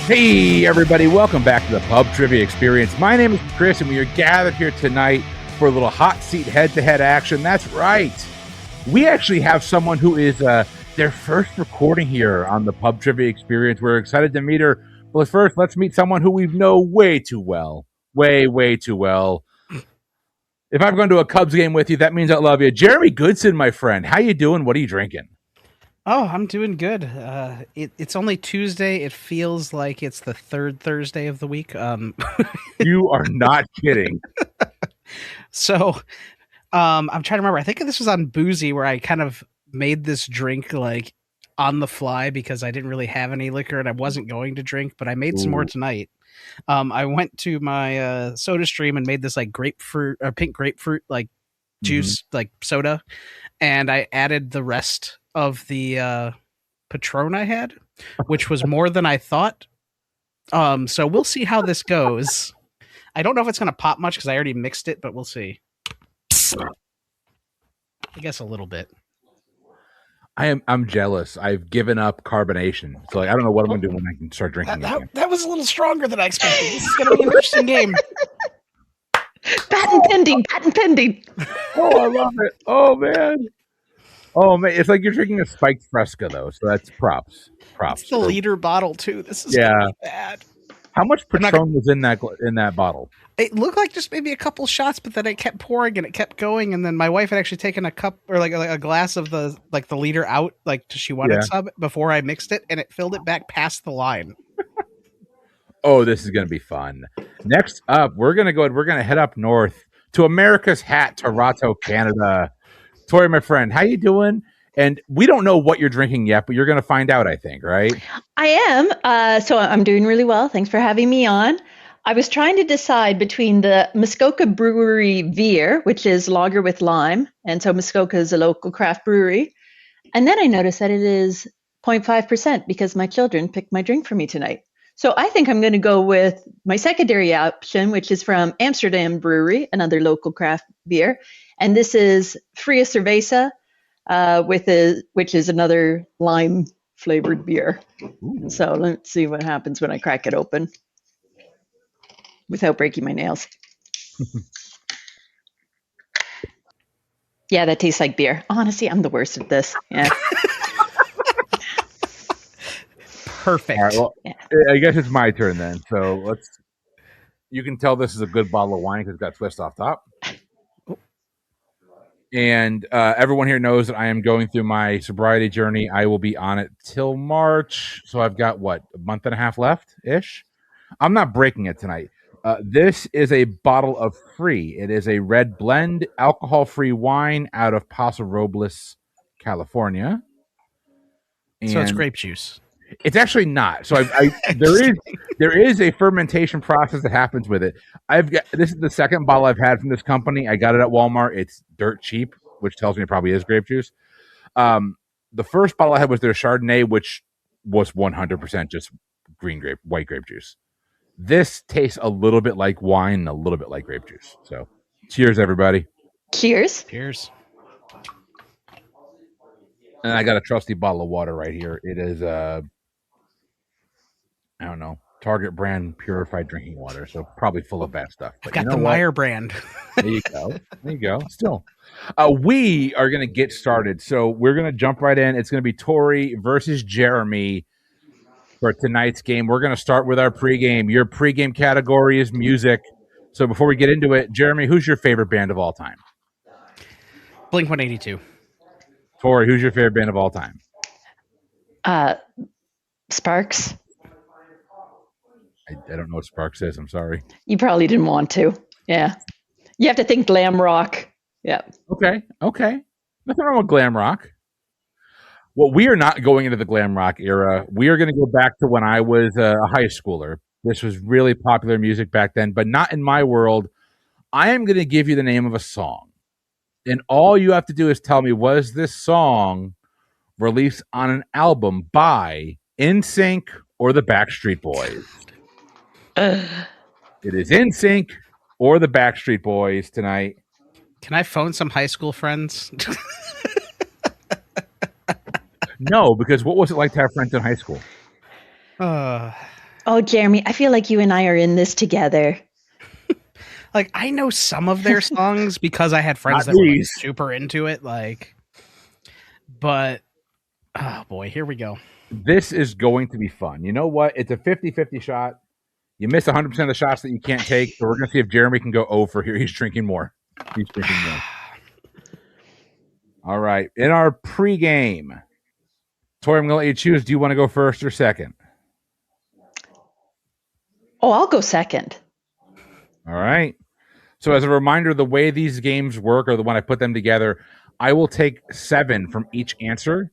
Hey, everybody, welcome back to the Pub Trivia Experience. My name is Chris, and we are gathered here tonight for a little hot seat head-to-head action. That's right. We actually have someone who is their first recording here on the Pub Trivia Experience. We're excited to meet her. But first, let's meet someone who we know way too well. Way too well. If I'm going to a Cubs game with you, that means I love you. Jeremy Goodson, my friend. How you doing? What are you drinking? Oh, I'm doing good. It's only Tuesday. It feels like it's the third Thursday of the week. You are not kidding. So I'm trying to remember. I think this was on Boozy where I kind of made this drink like on the fly because I didn't really have any liquor and I wasn't going to drink, but I made some more tonight. I went to my Soda Stream and made this like grapefruit or pink grapefruit like juice, like soda, and I added the rest of the Patron I had, which was more than I thought. So we'll see how this goes. I don't know if it's going to pop much because I already mixed it, but we'll see. I guess a little bit. I'm jealous. I've given up carbonation, so like, I don't know what I'm going to do when I can start drinking again. That was a little stronger than I expected. This is going to be an interesting game. Patent pending. Oh, I love it. Oh man, it's like you're drinking a spiked Fresca though, so that's props. It's the liter bottle too. This is really bad. How much Patron was in that bottle? It looked like just maybe a couple shots, but then it kept pouring and it kept going. And then my wife had actually taken a cup or like a glass of the liter out, like she wanted some before I mixed it, and it filled it back past the line. Oh, this is going to be fun. Next up, we're going to head up north to America's Hat, Toronto, Canada. Tori, my friend, how you doing? And we don't know what you're drinking yet, but you're going to find out, I think, right? I am. So I'm doing really well. Thanks for having me on. I was trying to decide between the Muskoka Brewery Veer, which is lager with lime. And so Muskoka is a local craft brewery. And then I noticed that it is 0.5% because my children picked my drink for me tonight. So I think I'm going to go with my secondary option, which is from Amsterdam Brewery, another local craft beer. And this is Fria Cerveza, which is another lime flavored beer. Ooh. So let's see what happens when I crack it open without breaking my nails. Yeah, that tastes like beer. Honestly, I'm the worst at this. Yeah. Perfect. All right, well, I guess it's my turn then. So you can tell this is a good bottle of wine because it's got twist off top. And everyone here knows that I am going through my sobriety journey. I will be on it till March. So I've got, a month and a half left-ish? I'm not breaking it tonight. This is a bottle of Free. It is a red blend, alcohol-free wine out of Paso Robles, California. And so it's grape juice. It's actually not. So there is a fermentation process that happens with it. This is the second bottle I've had from this company. I got it at Walmart. It's dirt cheap, which tells me it probably is grape juice. The first bottle I had was their Chardonnay, which was 100% just white grape juice. This tastes a little bit like wine and a little bit like grape juice. So, cheers, everybody. Cheers. Cheers. And I got a trusty bottle of water right here. It is I don't know, Target brand purified drinking water, so probably full of bad stuff. But I've got the Meyer brand. There you go. Still, we are going to get started. So we're going to jump right in. It's going to be Tori versus Jeremy for tonight's game. We're going to start with our pregame. Your pregame category is music. So before we get into it, Jeremy, who's your favorite band of all time? Blink-182. Tori, who's your favorite band of all time? Sparks. I don't know what Sparks is. I'm sorry. You probably didn't want to. Yeah. You have to think glam rock. Yeah. Okay. Nothing wrong with glam rock. Well, we are not going into the glam rock era. We are going to go back to when I was a high schooler. This was really popular music back then, but not in my world. I am going to give you the name of a song. And all you have to do is tell me, was this song released on an album by NSYNC or the Backstreet Boys? It is NSYNC or the Backstreet Boys tonight. Can I phone some high school friends? No, because what was it like to have friends in high school? Oh, Jeremy, I feel like you and I are in this together. Like, I know some of their songs because I had friends Not that were like these. super into it. Like, but oh boy, here we go. This is going to be fun. You know what? It's a 50-50 shot. You miss 100% of the shots that you can't take. So we're going to see if Jeremy can go over here. He's drinking more. He's drinking more. All right. In our pregame, Tori, I'm going to let you choose. Do you want to go first or second? Oh, I'll go second. All right. So as a reminder, the way these games work, or the when I put them together, I will take 7 from each answer.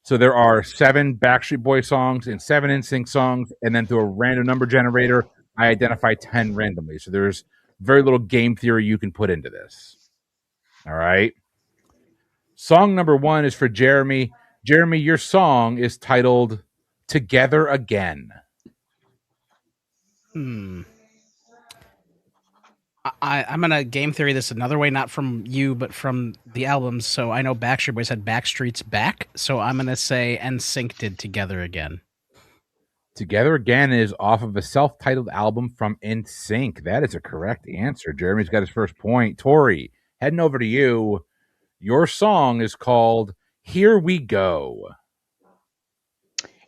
So there are 7 Backstreet Boys songs and 7 NSYNC songs, and then through a random number generator, I identify 10 randomly. So there's very little game theory you can put into this. All right. Song number 1 is for Jeremy. Jeremy, your song is titled Together Again. I'm gonna game theory this another way, not from you, but from the albums. So I know Backstreet Boys had Backstreet's Back, so I'm gonna say NSYNC did Together Again. Together Again is off of a self-titled album from NSYNC. That is a correct answer. Jeremy's got his first point. Tori, heading over to you. Your song is called Here We Go.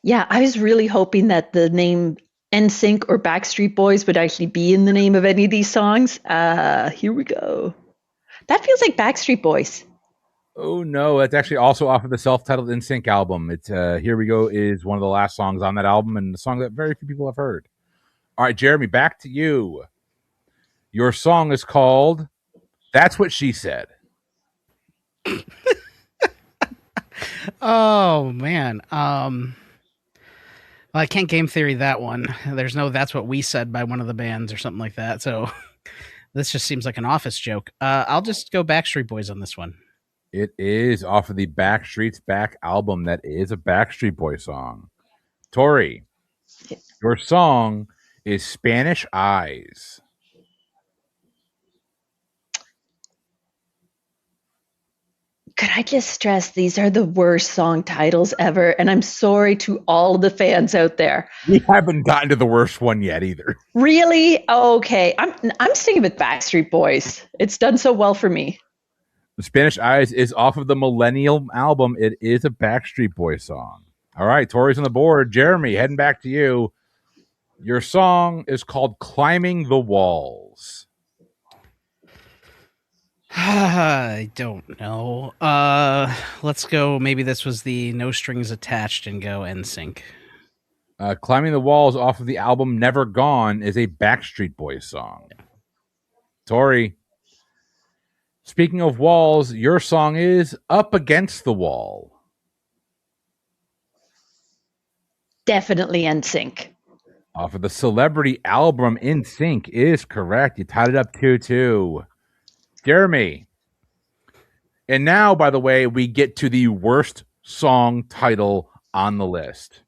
Yeah, I was really hoping that the name NSYNC or Backstreet Boys would actually be in the name of any of these songs. Here we go. That feels like Backstreet Boys. Oh no, that's actually also off of the self-titled NSYNC album. It's Here We Go is one of the last songs on that album, and the song that very few people have heard. All right, Jeremy, back to you. Your song is called That's What She Said. Oh man. Well, I can't game theory that one. There's no That's What We Said by one of the bands or something like that. So this just seems like an office joke. I'll just go Backstreet Boys on this one. It is off of the Backstreet's Back album. That is a Backstreet Boy song. Tori, your song is Spanish Eyes. Could I just stress these are the worst song titles ever? And I'm sorry to all the fans out there. We haven't gotten to the worst one yet either. Really? Okay. I'm sticking with Backstreet Boys. It's done so well for me. The Spanish Eyes is off of the Millennial album. It is a Backstreet Boy song. All right, Tori's on the board. Jeremy, heading back to you. Your song is called Climbing the Walls. I don't know. Let's go. Maybe this was the No Strings Attached and go NSYNC. Climbing the Walls off of the album Never Gone is a Backstreet Boys song. Tori, speaking of walls, your song is Up Against the Wall. Definitely NSYNC. Off of the Celebrity album NSYNC is correct. You tied it up 2-2. Jeremy. And now, by the way, we get to the worst song title on the list.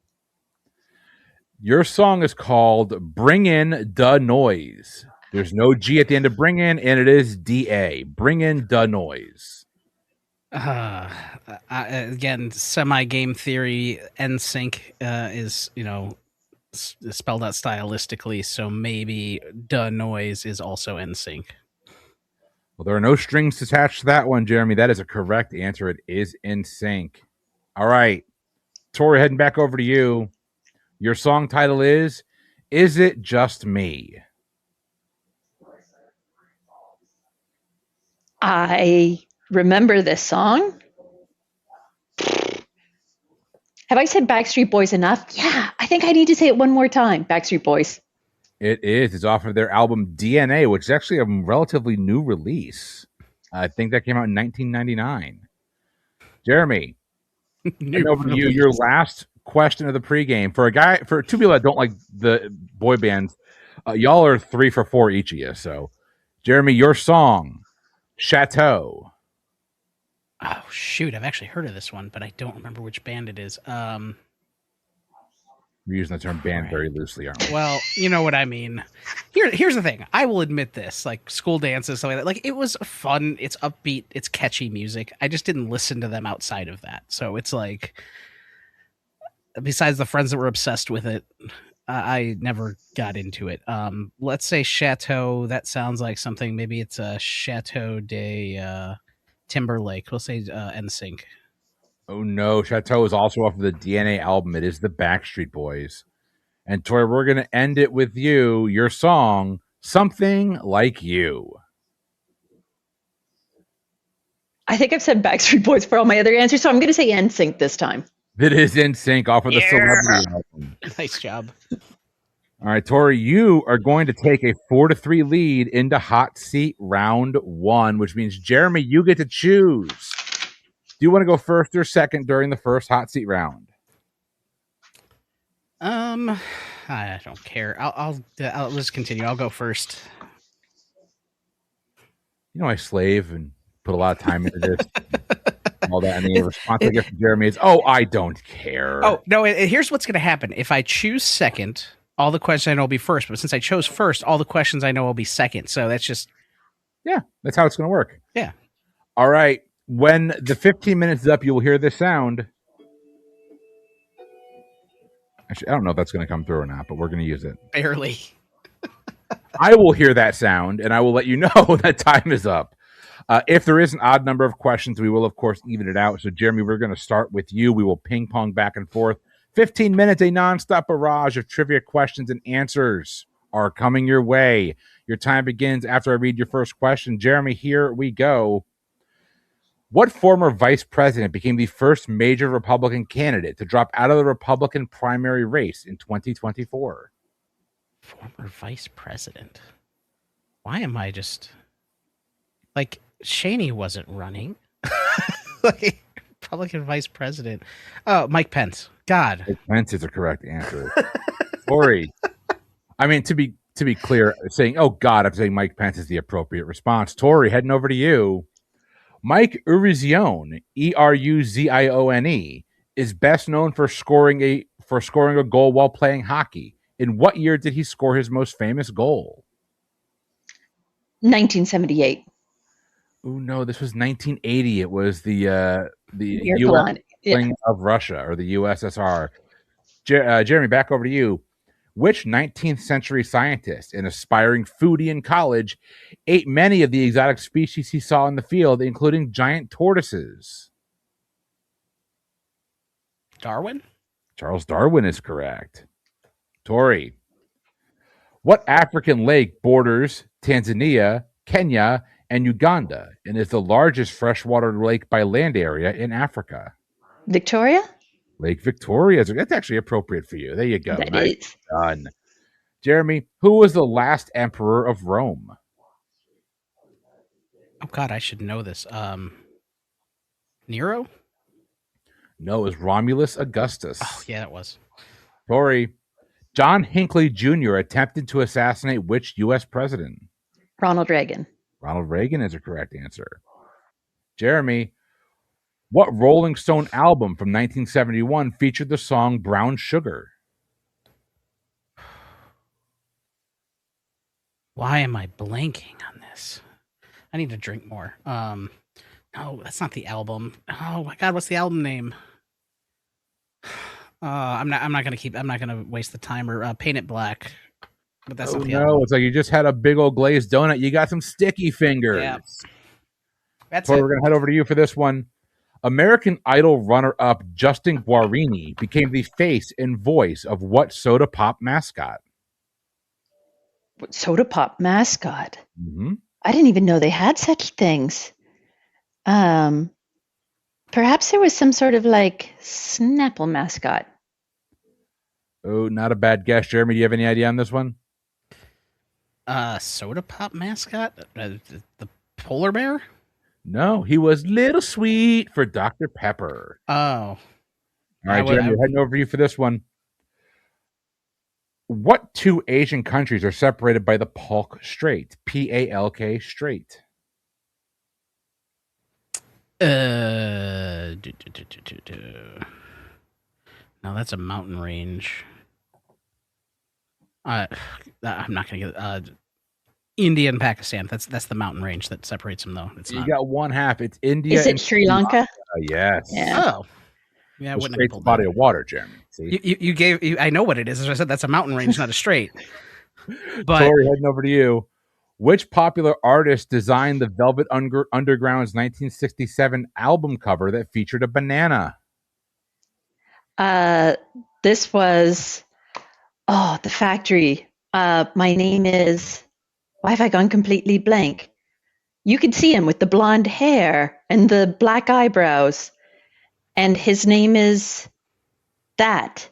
Your song is called Bring In Da Noise. There's no G at the end of Bring In, and it is D-A. Bring In Da Noise. Again, semi-game theory, NSYNC is, spelled out stylistically, so maybe Da Noise is also NSYNC. Well, there are no strings attached to that one, Jeremy. That is a correct answer. It is NSYNC. All right. Tori, heading back over to you. Your song title is It Just Me? I remember this song. Have I said Backstreet Boys enough? Yeah, I think I need to say it one more time. Backstreet Boys. It is. It's off of their album DNA, which is actually a relatively new release. I think that came out in 1999. Jeremy, over to you. Your last question of the pregame for two people that don't like the boy bands. Y'all are 3 for 4 each of you. So, Jeremy, your song, Chateau. Oh shoot! I've actually heard of this one, but I don't remember which band it is. We're using the term band very loosely, aren't we? Well, you know what I mean. Here's the thing. I will admit this, like school dances, stuff like that. Like it was fun. It's upbeat. It's catchy music. I just didn't listen to them outside of that. So it's like, besides the friends that were obsessed with it, I never got into it. Let's say Chateau. That sounds like something. Maybe it's a Chateau de Timberlake. We'll say NSYNC. Oh no, Chateau is also off of the DNA album. It is the Backstreet Boys. And Tori, we're going to end it with you, your song, Something Like You. I think I've said Backstreet Boys for all my other answers, so I'm going to say NSYNC this time. It is NSYNC off of the Celebrity album. Nice job. All right, Tori, you are going to take a 4-3 lead into hot seat round 1, which means, Jeremy, you get to choose. Do you want to go first or second during the first hot seat round? I don't care. I'll just continue. I'll go first. You know, I slave and put a lot of time into this. All that, and the response I get from Jeremy is, "Oh, I don't care." Oh no! Here's what's going to happen. If I choose second, all the questions I know will be first. But since I chose first, all the questions I know will be second. So that's just that's how it's going to work. Yeah. All right. When the 15 minutes is up, you will hear this sound. Actually, I don't know if that's going to come through or not, but we're going to use it. Barely. I will hear that sound, and I will let you know that time is up. If there is an odd number of questions, we will, of course, even it out. So, Jeremy, we're going to start with you. We will ping pong back and forth. 15 minutes, a nonstop barrage of trivia questions and answers are coming your way. Your time begins after I read your first question. Jeremy, here we go. What former vice president became the first major Republican candidate to drop out of the Republican primary race in 2024? Former vice president. Why am I just like Shaney wasn't running? Like Republican vice president. Oh, Mike Pence. God. Mike Pence is the correct answer. Tori. I mean, to be clear, saying, oh God, I'm saying Mike Pence is the appropriate response. Tori, heading over to you. Mike Eruzione, Eruzione, is best known for scoring a goal while playing hockey. In what year did he score his most famous goal? 1978. Oh no, this was 1980. It was the You're U.S. yeah. of Russia or the USSR. Jeremy, back over to you. Which 19th century scientist and aspiring foodie in college ate many of the exotic species he saw in the field, including giant tortoises? Darwin? Charles Darwin is correct. Tori. What African lake borders Tanzania, Kenya, and Uganda and is the largest freshwater lake by land area in Africa? Victoria? Lake Victoria. That's actually appropriate for you. There you go. That Nice is. done. Jeremy, who was the last emperor of Rome? Oh God, I should know this. Nero? No, it was Romulus Augustus. Oh yeah, it was. Tori. John Hinckley Jr. attempted to assassinate which U.S. president? Ronald Reagan. Ronald Reagan is a correct answer. Jeremy. What Rolling Stone album from 1971 featured the song Brown Sugar? Why am I blanking on this? I need to drink more. No, that's not the album. Oh my God, what's the album name? I'm not gonna waste the timer. Paint It Black. But that's not the album. No, it's like you just had a big old glazed donut. You got some sticky fingers. Yeah. That's So it. we're gonna head over to you for this one. American Idol runner-up Justin Guarini became the face and voice of what soda pop mascot? What soda pop mascot? Mm-hmm. I didn't even know they had such things. Perhaps there was some sort of like Snapple mascot. Oh, not a bad guess. Jeremy, do you have any idea on this one? Soda pop mascot? The polar bear? No, he was Little Sweet for Dr. Pepper. Oh. All right, Jeremy, we're heading over to you for this one. What two Asian countries are separated by the Palk Strait? P-A-L-K Strait. No, that's a mountain range. I'm not gonna get India and Pakistan. That's the mountain range that separates them, though. It's You not. got one half. It's India. Is it Sri Lanka? Yes. Yeah. Oh, Yeah, I Which wouldn't have creates a pulled body that. of water, Jeremy. See? You gave. I know what it is. As I said, that's a mountain range, not a strait. But Tori, heading over to you. Which popular artist designed the Velvet Underground's 1967 album cover that featured a banana? This was the factory. My name is. Why have I gone completely blank? You could see him with the blonde hair and the black eyebrows, and his name is that.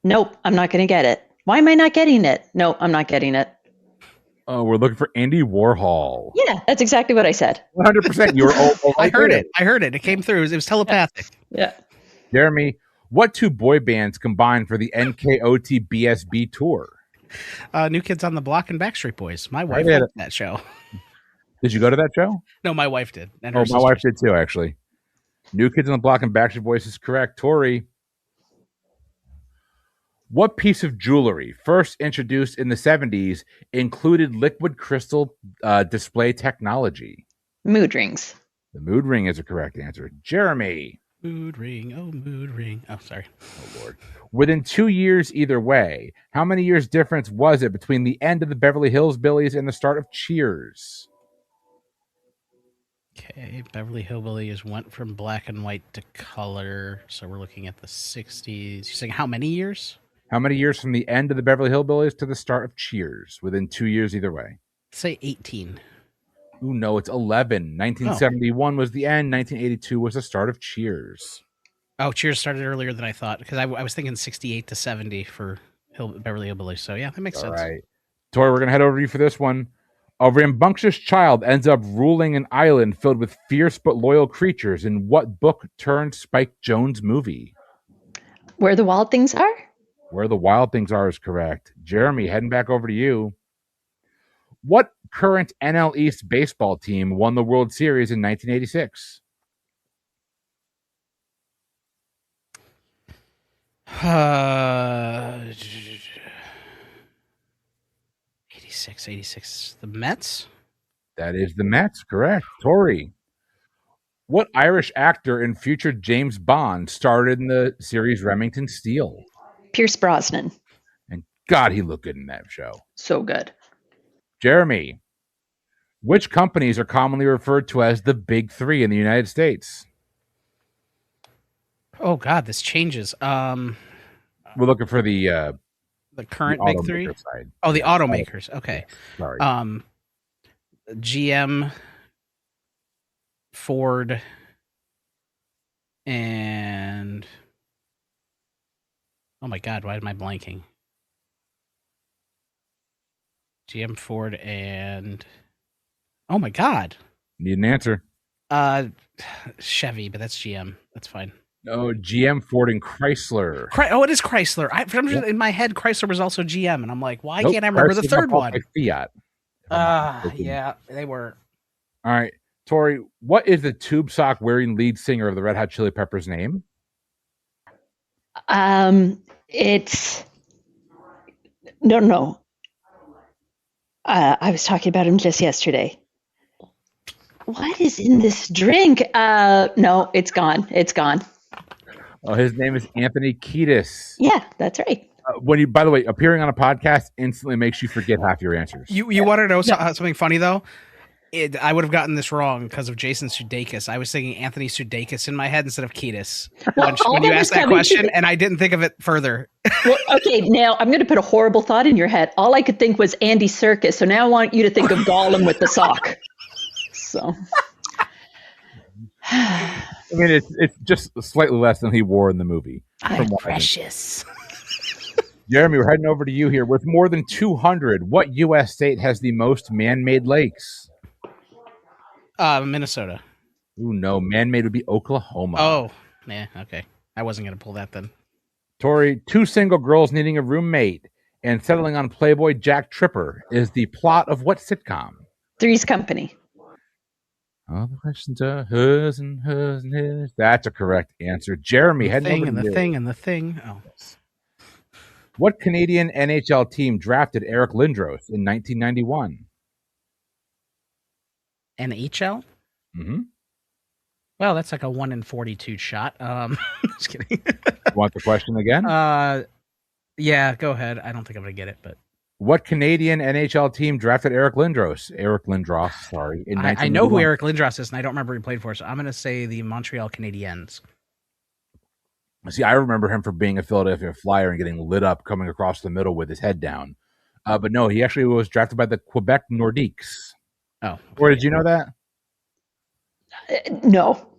Nope, I'm not going to get it. Why am I not getting it? Nope, I'm not getting it. Oh, we're looking for Andy Warhol. Yeah, that's exactly what I said. 100%. You were all I right heard there. it. I heard it. It came through. It was telepathic. Yeah. Jeremy, what two boy bands combined for the NKOT BSB tour? New Kids on the Block and Backstreet Boys. My wife did liked that show. Did you go to that show? No, my wife did. And Oh, her my wife did too, actually. New Kids on the Block and Backstreet Boys is correct. Tori, what piece of jewelry, first introduced in the 70s, included liquid crystal display technology? Mood rings. The mood ring is a correct answer. Jeremy. Mood ring. Oh, mood ring. Oh, sorry. Oh, Lord. Within 2 years either way, how many years difference was it between the end of the Beverly Hills Billies and the start of Cheers? Okay, Beverly Hillbillies went from black and white to color. So we're looking at the 60s. You're saying how many years? How many years from the end of the Beverly Hillbillies to the start of Cheers? Within 2 years either way. Say 18. Ooh, no, it's 11. 1971 was the end. 1982 was the start of Cheers. Oh, Cheers started earlier than I thought because I was thinking 68 to 70 for Beverly Hillbillies. So yeah, that makes sense. All right. Tori, we're going to head over to you for this one. A rambunctious child ends up ruling an island filled with fierce but loyal creatures in what book turned Spike Jones movie? Where the Wild Things Are? Where the Wild Things Are is correct. Jeremy, heading back over to you. What current NL East baseball team won the World Series in 1986? 86. The Mets? That is the Mets, correct. Tori, what Irish actor and future James Bond starred in the series Remington Steele? Pierce Brosnan. And God, he looked good in that show. So good. Jeremy, which companies are commonly referred to as the Big Three in the United States? Oh God, this changes. We're looking for the current the Big Three. Side. Oh, the automakers. Okay. Sorry. GM, Ford, and oh my God, why am I blanking? GM, Ford, and oh my God, Need an answer. Chevy, but that's GM. That's fine. No, GM, Ford, and Chrysler. Oh, it is Chrysler. In my head, Chrysler was also GM, and I'm like, why Nope, can't I remember the Chrysler third got bought one? by Fiat. Yeah, they were. All right, Tori, what is the tube sock wearing lead singer of the Red Hot Chili Peppers name? It's no. I was talking about him just yesterday. What is in this drink? No, it's gone. It's gone. Oh, his name is Anthony Kiedis. Yeah, that's right. By the way, appearing on a podcast instantly makes you forget half your answers. You want to know something funny though? I would have gotten this wrong because of Jason Sudeikis. I was thinking Anthony Sudeikis in my head instead of Kiedis when you asked that question, and I didn't think of it further. Well, okay, now I'm going to put a horrible thought in your head. All I could think was Andy Serkis, so now I want you to think of Gollum with the sock. So, I mean, it's just slightly less than he wore in the movie. I'm precious. Jeremy, we're heading over to you here. With more than 200, what U.S. state has the most man-made lakes? Minnesota. Ooh, no. Man-made would be Oklahoma. Oh, yeah, okay. I wasn't going to pull that then. Tori, two single girls needing a roommate and settling on Playboy Jack Tripper is the plot of what sitcom? Three's Company. All the questions are hers and hers and his. That's a correct answer. Jeremy, heading over to you. The thing. Oh. What Canadian NHL team drafted Eric Lindros in 1991? NHL? Mm-hmm. Well, that's like a 1 in 42 shot. Just kidding. Want the question again? Yeah, go ahead. I don't think I'm gonna get it, but What Canadian NHL team drafted Eric Lindros? Sorry. In I know who 1981? Eric Lindros is, and I don't remember who he played for. So I'm gonna say the Montreal Canadiens. See, I remember him for being a Philadelphia Flyer and getting lit up coming across the middle with his head down. But no, he actually was drafted by the Quebec Nordiques. Oh, Or did you know that? No.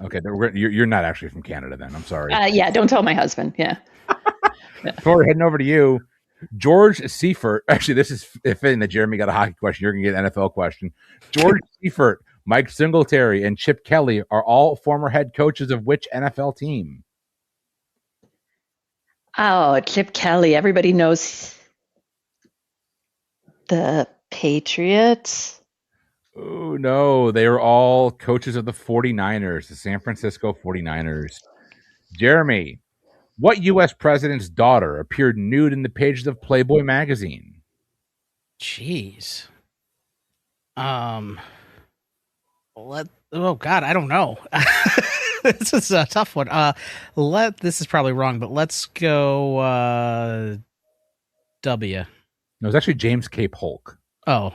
Okay, you're not actually from Canada then. I'm sorry. Yeah, don't tell my husband. Yeah. Tori, heading over to you. George Seifert. Actually, this is fitting that Jeremy got a hockey question. You're going to get an NFL question. George Seifert, Mike Singletary, and Chip Kelly are all former head coaches of which NFL team? Oh, Chip Kelly. Everybody knows the Patriots. Oh, no. They were all coaches of the 49ers, the San Francisco 49ers. Jeremy, what U.S. president's daughter appeared nude in the pages of Playboy magazine? jeez. Oh God, I don't know. This is a tough one. This is probably wrong, but let's go W. No, it was actually James K. Polk. Oh.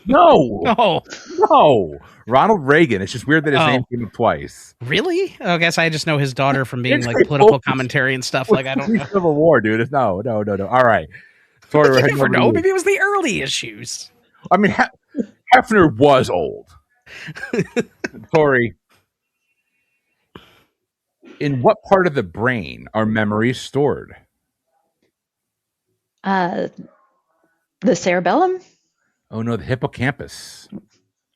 No. No. Ronald Reagan. It's just weird that his name came up twice. Really? I guess I just know his daughter from being James like K. political Polk commentary and stuff. Like I don't know. Civil War, dude. No. All right. Sorry, we're You heading never over to know. you. Maybe it was the early issues. I mean, Hefner was old. Tori, in what part of the brain are memories stored? The cerebellum. Oh, no, the hippocampus.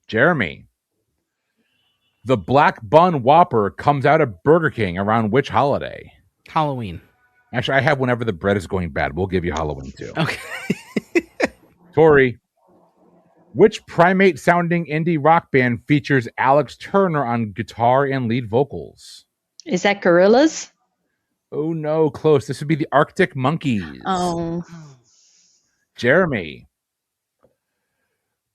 Jeremy, the Black Bun Whopper comes out of Burger King around which holiday? Halloween. Actually, I have whenever the bread is going bad. We'll give you Halloween, too. Okay. Tori, which primate-sounding indie rock band features Alex Turner on guitar and lead vocals? Is that gorillas? Oh, no, close. This would be the Arctic Monkeys. Oh. Jeremy,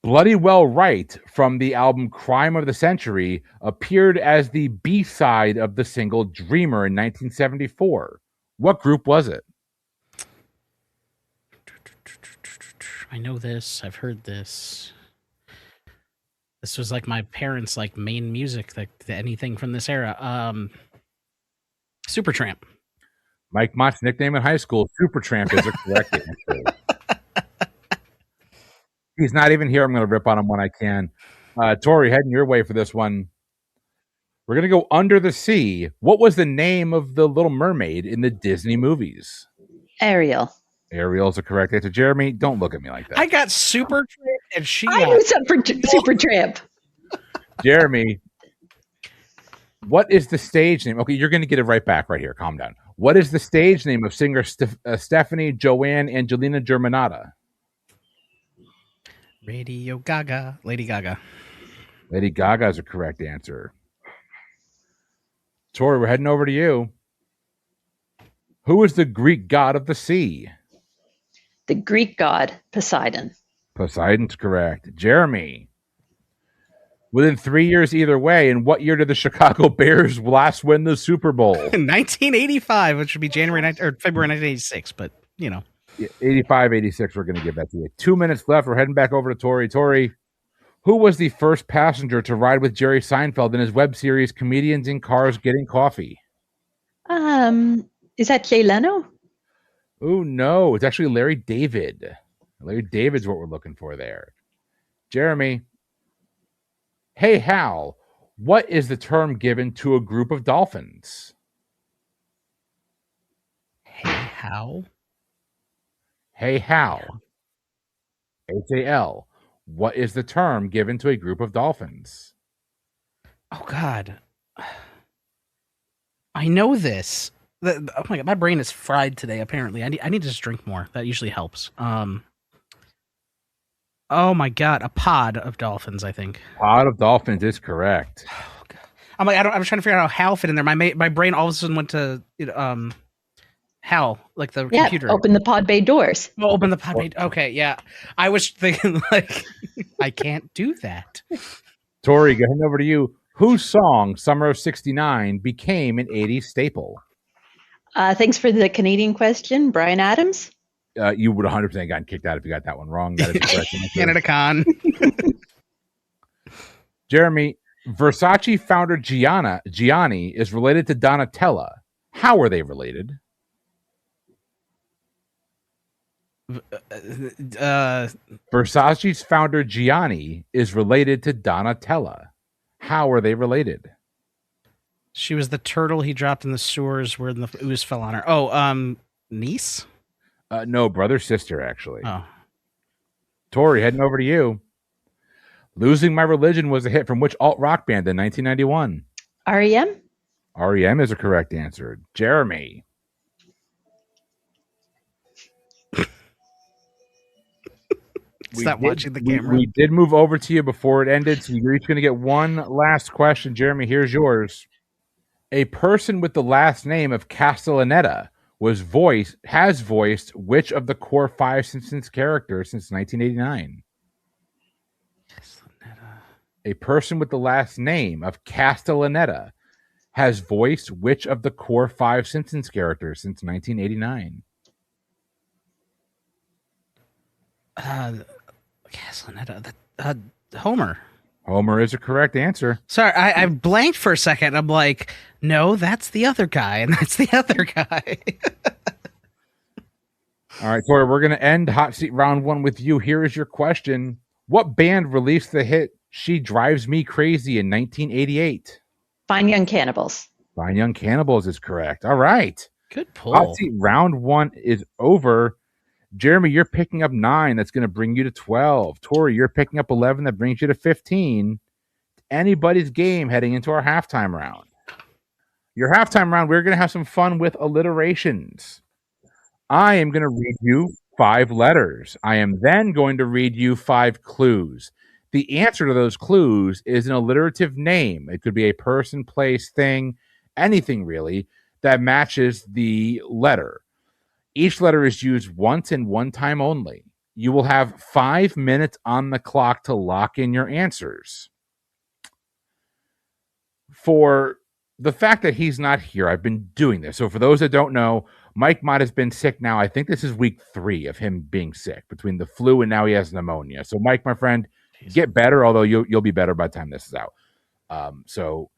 Bloody Well Right from the album Crime of the Century appeared as the B-side of the single Dreamer in 1974. What group was it? I know this. I've heard this. This was like my parents' like main music, like anything from this era. Supertramp. Mike Mott's nickname in high school, Supertramp, is the correct answer. He's not even here. I'm going to rip on him when I can. Tori, heading your way for this one. We're going to go under the sea. What was the name of the Little Mermaid in the Disney movies? Ariel. Ariel's the correct answer. Jeremy, don't look at me like that. I got Supertramp and she I knew Supertramp. Jeremy, what is the stage name? Okay, you're going to get it right back right here. Calm down. What is the stage name of singer Stephanie Joanne Angelina Germanata? Radio Gaga. Lady Gaga. Lady Gaga is the correct answer. Tori, we're heading over to you. Who is the Greek god of the sea? The Greek god Poseidon. Poseidon's correct. Jeremy, within 3 years either way, in what year did the Chicago Bears last win the Super Bowl? 1985, which would be February 1986, but you know. 85, 86, we're going to give that to you. 2 minutes left. We're heading back over to Tori. Tori, who was the first passenger to ride with Jerry Seinfeld in his web series Comedians in Cars Getting Coffee? Is that Jay Leno? Oh, no. It's actually Larry David. Larry David's what we're looking for there. Jeremy, hey, Hal, what is the term given to a group of dolphins? Hey, how? Hey, Hal. H-A-L. What is the term given to a group of dolphins? Oh, God. I know this. Oh, my God. My brain is fried today, apparently. I need to just drink more. That usually helps. Oh, my God. A pod of dolphins, I think. Pod of dolphins is correct. Oh, God. I'm like, I was trying to figure out how Hal fit in there. My brain all of a sudden went to Hal, like the computer. Open the pod bay doors. Oh, open the pod bay. Okay, yeah. I was thinking like, I can't do that. Tori, getting over to you. Whose song, Summer of 69, became an 80s staple? Thanks for the Canadian question, Brian Adams. You would 100% have gotten kicked out if you got that one wrong. That is the correct answer. Canada Con. Jeremy, Versace founder Gianni is related to Donatella. How are they related? Versace's founder Gianni is related to Donatella. How are they related? She was the turtle he dropped in the sewers where the ooze fell on her. Oh, niece? No, brother, sister, actually. Oh. Tori, heading over to you. Losing My Religion was a hit from which alt-rock band in 1991? REM? REM is a correct answer. Jeremy. Stop watching the camera. We did move over to you before it ended, so you're each going to get one last question. Jeremy, here's yours. A person with the last name of Castellaneta has voiced which of the core 5 Simpsons characters since 1989? A person with the last name of Castellaneta has voiced which of the core 5 Simpsons characters since 1989? Castellaneta. Homer. Homer is a correct answer. Sorry, I blanked for a second. I'm like, no, that's the other guy, and that's the other guy. All right, Tori, we're going to end Hot Seat Round 1 with you. Here is your question. What band released the hit She Drives Me Crazy in 1988? Fine Young Cannibals. Fine Young Cannibals is correct. All right. Good pull. Hot Seat Round 1 is over. Jeremy, you're picking up 9. That's going to bring you to 12. Tori, you're picking up 11. That brings you to 15. Anybody's game heading into our halftime round. Your halftime round, we're going to have some fun with alliterations. I am going to read you 5 letters. I am then going to read you 5 clues. The answer to those clues is an alliterative name. It could be a person, place, thing, anything really that matches the letter. Each letter is used once and one time only. You will have 5 minutes on the clock to lock in your answers. For the fact that he's not here, I've been doing this. So for those that don't know, Mike Mott has been sick now. I think this is week 3 of him being sick between the flu and now he has pneumonia. So Mike, my friend, get better, although you'll be better by the time this is out. So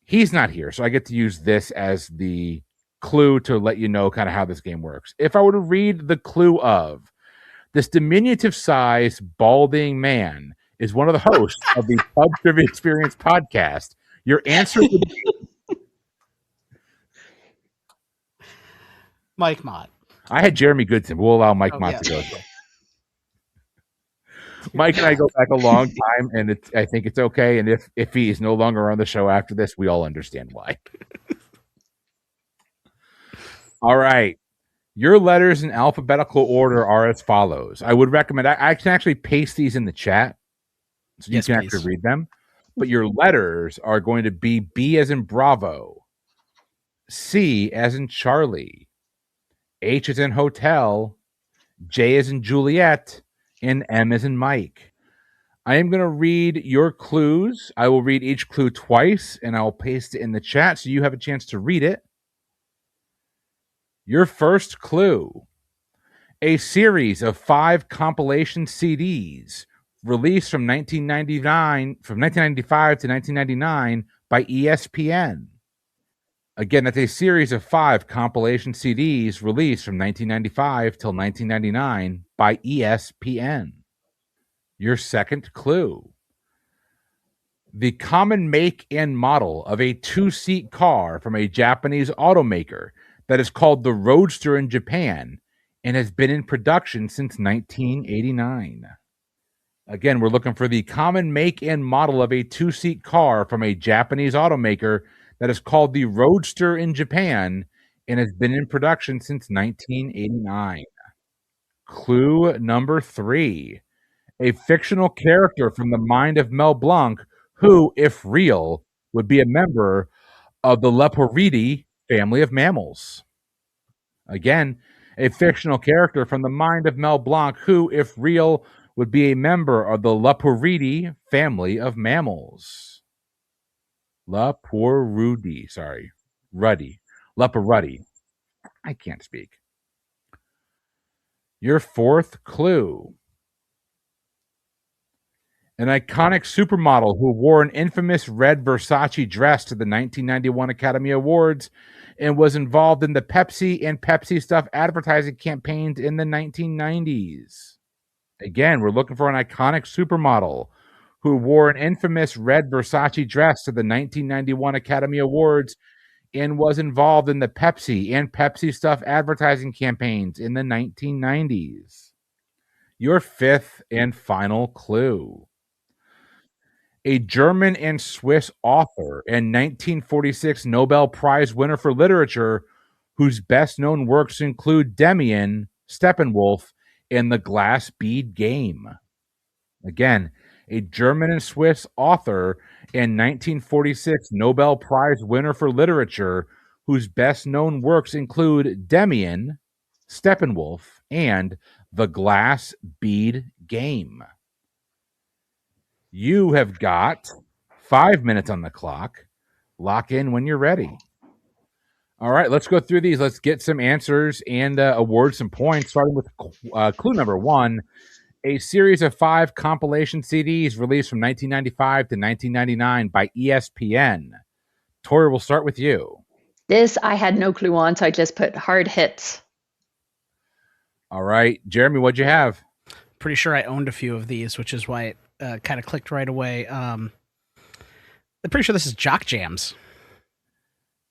he's not here. So I get to use this as the clue to let you know kind of how this game works. If I were to read the clue of this diminutive size balding man is one of the hosts of the Pub Trivia Experience podcast, your answer would be Mike Mott. I had Jeremy Goodson. We'll allow Mike Mott to go. Mike and I go back a long time, and I think it's okay. And if he is no longer on the show after this, we all understand why. All right. Your letters in alphabetical order are as follows. I would recommend, I can actually paste these in the chat so you can actually read them. But your letters are going to be B as in Bravo, C as in Charlie, H as in Hotel, J as in Juliet, and M as in Mike. I am going to read your clues. I will read each clue twice, and I'll paste it in the chat so you have a chance to read it. Your first clue, a series of 5 compilation CDs released from 1995 to 1999 by ESPN. Again, that's a series of 5 compilation CDs released from 1995 till 1999 by ESPN. Your second clue, the common make and model of a 2-seat car from a Japanese automaker that is called the Roadster in Japan and has been in production since 1989. Again, we're looking for the common make and model of a 2-seat car from a Japanese automaker that is called the Roadster in Japan and has been in production since 1989. Clue number 3, a fictional character from the mind of Mel Blanc who, if real, would be a member of the Leporidae family of mammals. Again, a fictional character from the mind of Mel Blanc who, if real, would be a member of the Leporidae family of mammals. La Poor Rudy. Sorry. Ruddy. Leparuddy. I can't speak. Your fourth clue. An iconic supermodel who wore an infamous red Versace dress to the 1991 Academy Awards and was involved in the Pepsi and Pepsi Stuff advertising campaigns in the 1990s. Again, we're looking for an iconic supermodel who wore an infamous red Versace dress to the 1991 Academy Awards and was involved in the Pepsi and Pepsi Stuff advertising campaigns in the 1990s. Your fifth and final clue. A German and Swiss author and 1946 Nobel Prize winner for literature, whose best-known works include Demian, Steppenwolf, and The Glass Bead Game. Again, a German and Swiss author and 1946 Nobel Prize winner for literature, whose best-known works include Demian, Steppenwolf, and The Glass Bead Game. You have got 5 minutes on the clock. Lock in when you're ready. All right, let's go through these. Let's get some answers and award some points, starting with clue number 1. A series of 5 compilation CDs released from 1995 to 1999 by ESPN. Tori, we'll start with you. This I had no clue on, so I just put hard hits. All right, Jeremy, what'd you have? Pretty sure I owned a few of these, which is why it kind of clicked right away. I'm pretty sure this is Jock Jams.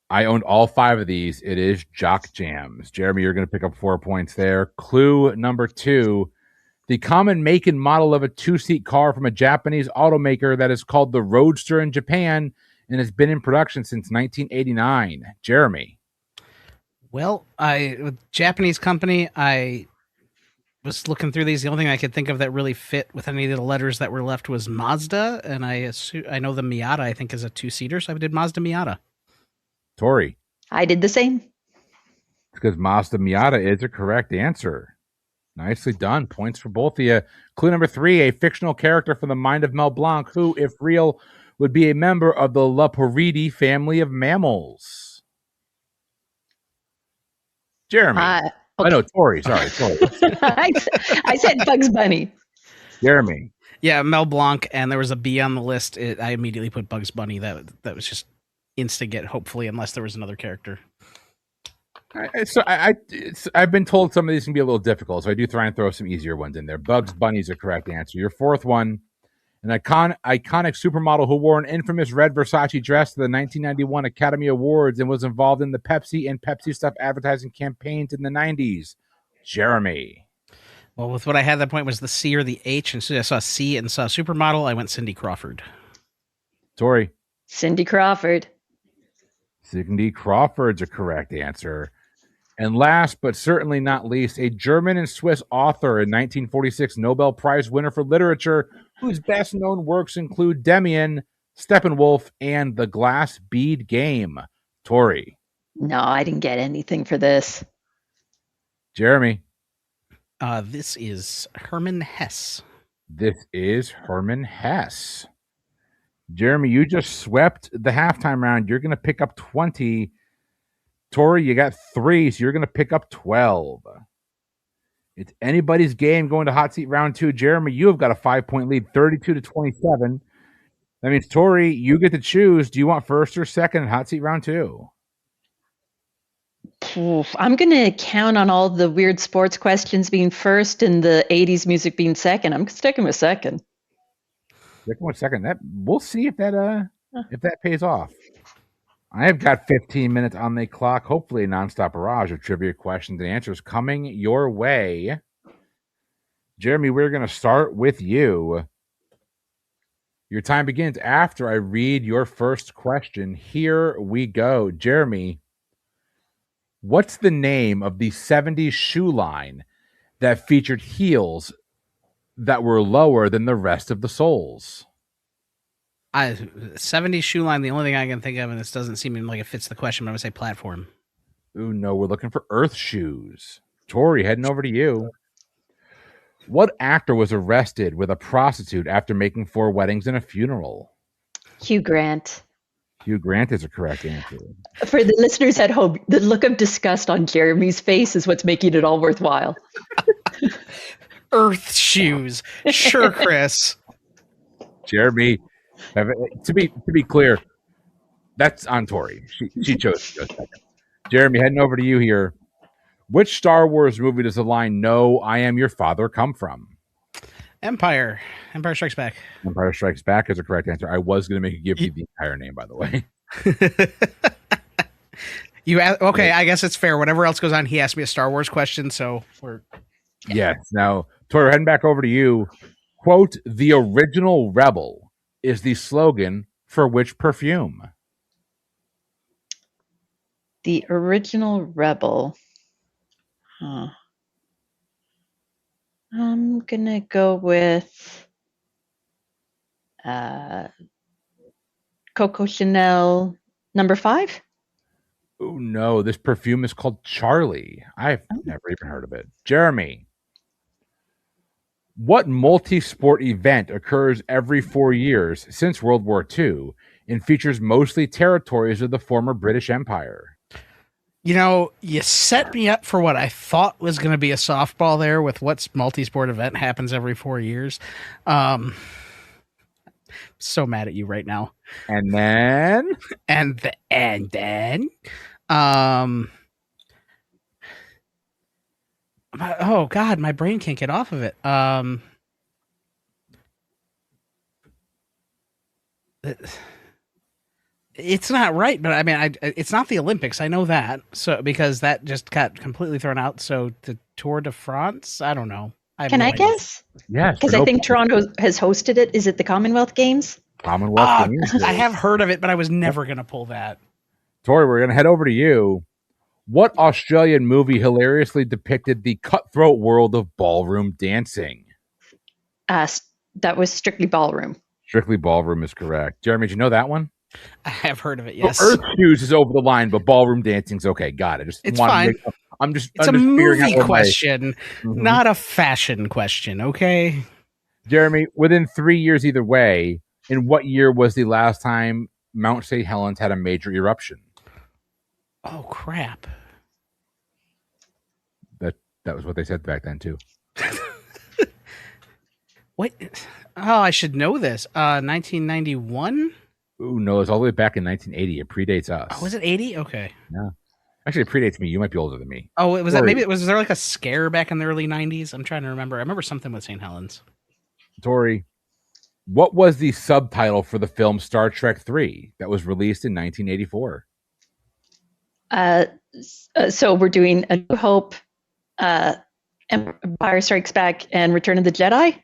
I owned all 5 of these. It is Jock Jams. Jeremy, you're going to pick up 4 points there. Clue number 2. The common make and model of a 2-seat car from a Japanese automaker that is called the Roadster in Japan and has been in production since 1989. Jeremy. Well, with Japanese company, I was looking through these. The only thing I could think of that really fit with any of the letters that were left was Mazda, and I know the Miata, I think, is a 2-seater, so I did Mazda Miata. Tori. I did the same. It's because Mazda Miata is a correct answer. Nicely done. Points for both of you. Clue number 3, a fictional character from the mind of Mel Blanc who, if real, would be a member of the Leporidae family of mammals. Jeremy. Okay. No, Tori. Sorry. I said Bugs Bunny. Jeremy. Yeah, Mel Blanc, and there was a B on the list. I immediately put Bugs Bunny. That was just instant get, hopefully, unless there was another character. I've been told some of these can be a little difficult, so I do try and throw some easier ones in there. Bugs Bunny's a correct answer. Your fourth one, an iconic supermodel who wore an infamous red Versace dress to the 1991 Academy Awards and was involved in the Pepsi and Pepsi Stuff advertising campaigns in the 90s. Jeremy. Well, with what I had at that point was the C or the H, and so I saw C and saw supermodel. I went Cindy Crawford. Tori. Cindy Crawford. Cindy Crawford's a correct answer. And last but certainly not least, a German and Swiss author and 1946 Nobel Prize winner for literature, whose best-known works include Demian, Steppenwolf, and The Glass Bead Game. Tori. No, I didn't get anything for this. Jeremy. This is Hermann Hesse. This is Hermann Hesse. Jeremy, you just swept the halftime round. You're going to pick up 20. Tori, you got 3, so you're going to pick up 12. It's anybody's game going to hot seat round 2. Jeremy, you have got a 5-point lead, 32-27. That means, Tori, you get to choose. Do you want first or second in hot seat round 2? I'm going to count on all the weird sports questions being first and the 80s music being second. I'm sticking with second. Sticking with second. We'll see if that pays off. I have got 15 minutes on the clock, hopefully a nonstop barrage of trivia questions and answers coming your way. Jeremy, we're going to start with you. Your time begins after I read your first question. Here we go. Jeremy, what's the name of the 70s shoe line that featured heels that were lower than the rest of the soles? 70s shoe line, the only thing I can think of, and this doesn't seem like it fits the question, but I'm going to say platform. Ooh, no, we're looking for Earth shoes. Tori, heading over to you. What actor was arrested with a prostitute after making 4 weddings and a funeral? Hugh Grant. Hugh Grant is a correct answer. For the listeners at home, the look of disgust on Jeremy's face is what's making it all worthwhile. Earth shoes. Sure, Chris. Jeremy, to be clear, that's on Tori. She chose to go second. Jeremy, heading over to you here. Which Star Wars movie does the line "No, I am your father" come from? Empire Strikes Back. Empire Strikes Back is a correct answer. I was going to give you the entire name, by the way. Okay, I guess it's fair. Whatever else goes on, he asked me a Star Wars question, so we're... Yes. Now, Tori, we're heading back over to you. Quote, "The original Rebel" is the slogan for which perfume? The original Rebel. Huh. I'm going to go with Coco Chanel number 5. Oh, no. This perfume is called Charlie. I've never even heard of it. Jeremy, what multi-sport event occurs every 4 years since World War II and features mostly territories of the former British Empire? You know, you set me up for what I thought was going to be a softball there with what's multi-sport event happens every 4 years. So mad at you right now. And then? Oh God, my brain can't get off of it. It's not right, but I mean, it's not the Olympics. I know that, so because that just got completely thrown out. So the Tour de France, I don't know. Can I guess? Yes, because I think Toronto has hosted it. Is it the Commonwealth Games? Commonwealth Games. I have heard of it, but I was never going to pull that. Tori, we're going to head over to you. What Australian movie hilariously depicted the cutthroat world of ballroom dancing? That was Strictly Ballroom. Strictly Ballroom is correct. Jeremy, did you know that one? I have heard of it, yes. Well, Earth Shoes is over the line, but ballroom dancing's okay. Got it. It's fine. It's a movie question, not a fashion question, okay? Jeremy, within 3 years either way, in what year was the last time Mount St. Helens had a major eruption? Oh, crap. That was what they said back then, too. What? Oh, I should know this. 1991? Ooh, no, it's all the way back in 1980. It predates us. Oh, was it 80? Okay. Yeah. Actually, it predates me. You might be older than me. Oh, was that maybe? Was there like a scare back in the early 90s? I'm trying to remember. I remember something with St. Helens. Tori, what was the subtitle for the film Star Trek III that was released in 1984? So we're doing A New Hope, Empire Strikes Back, and Return of the Jedi?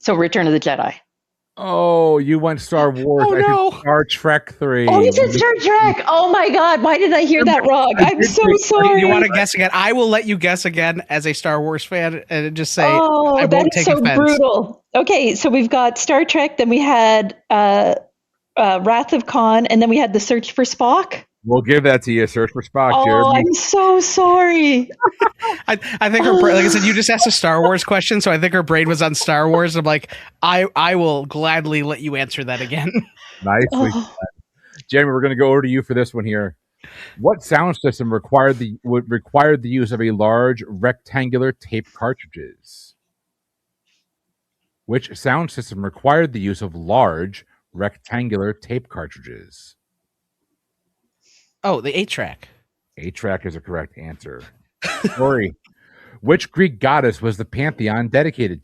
So Return of the Jedi. Oh, you went Star Wars. Oh, no. Star Trek 3. Oh, you said Star Trek. Oh, my God. Why did I hear that wrong? I'm so sorry. You want to guess again? I will let you guess again as a Star Wars fan and just say, oh, I won't take so offense. Brutal. Okay, so we've got Star Trek, then we had Wrath of Khan, and then we had The Search for Spock. We'll give that to you. Search for Spock, Oh, Jeremy. I'm so sorry. I think her, like I said, you just asked a Star Wars question, so I think her brain was on Star Wars. I'm like, I will gladly let you answer that again. Nicely. Jeremy, we're going to go over to you for this one here. What sound system required the use of a large rectangular tape cartridges? Which sound system required the use of large rectangular tape cartridges? Oh, the 8-track. 8-track is a correct answer. Tori, which Greek goddess was the Parthenon dedicated